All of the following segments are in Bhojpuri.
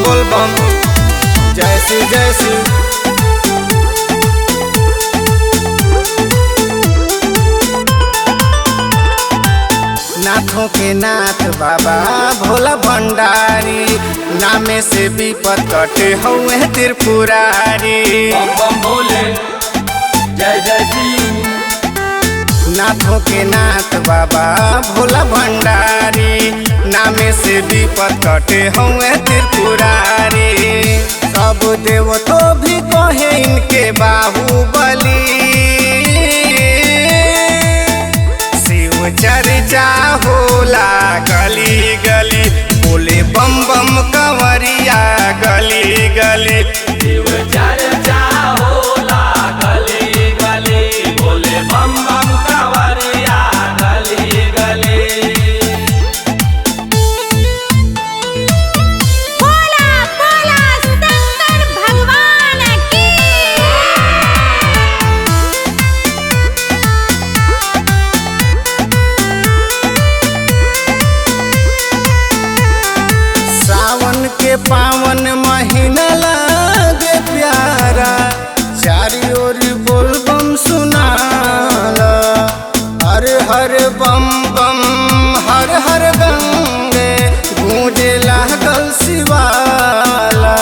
बोल बम जय शिव जय शिव। नाथों के नाथ बाबा भोला भंडारी, नामे से विपद कटे हुए त्रिपुरारी। बम बम भोले जय जय शिव। नाथों के नाथ बाबा भोला भंडारी, नामे से विपद कटे हुए त्रिपुरारी। सब देवतो भी कहे इनके बाहुबली, शिव चर्चा होला गली गली, बोले बम बम कंवरिया गली गली। शिव चर्चा होला गली गली, बोले बम बम कंवरिया गली गली। बोला बोला शंकर भगवान की। सावन के पावन महीना लागे प्यारा, चारी ओर बोल बम सुनाला। हर हर बम बम हर हर गंगे, गूंजे लागल शिवाला।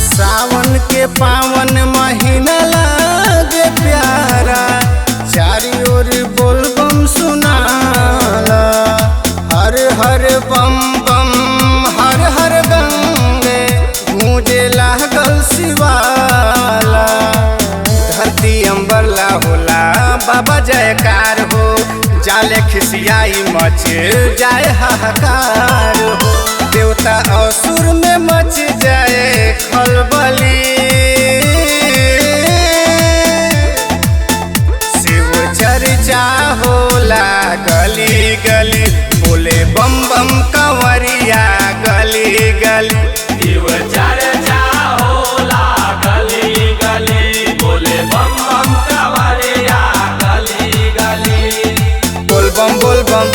सावन के पावन महीना लागे प्यारा, चारी ओर बोल बम सुनाला। हर हर बम बम हर हर गंगे, गूंजे लागल शिवाला। धरती अंबरला होला बाबा जयकार हो, जाले खिसियाई मच जाए हाहाकार हो। देवता असुर में मच जाए खलबली, शिव चर्चा होला गली गली, बोले बम बम कंवरिया गली गली। शिव चर्चा होला गली गली, बोले बम बम कंवरिया गली गली। बोल बम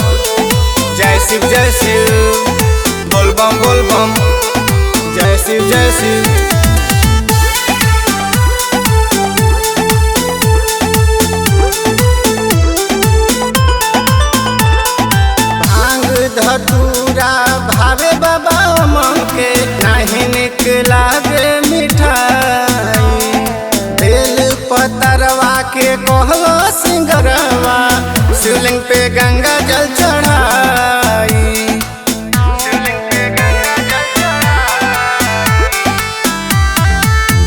जय शिव जय शिव। बोल बम जय शिव जय शिव। धतूरा भावे बाबा मन के, नहीं निक लागे मिठाई। बेल पतरवा के कहलो सिंगरवा, शिवलिंग पे गंगा जल चढ़ाई।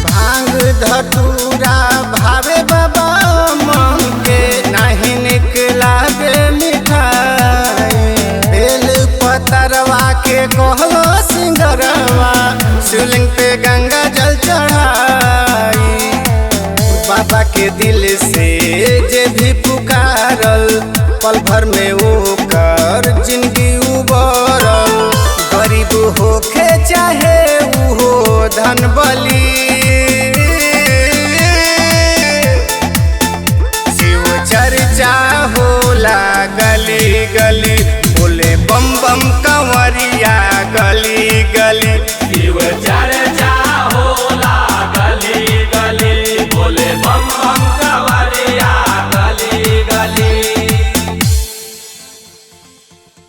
भांग धतूरा भावे बाबा मन के, नहीं निक लागे मिठाई। पतरवा के कहलो सिंगरवा, शिवलिंग पे गंगा जल चढ़ाई। बाबा के दिल से जे भी पुकारल, पल भर में वो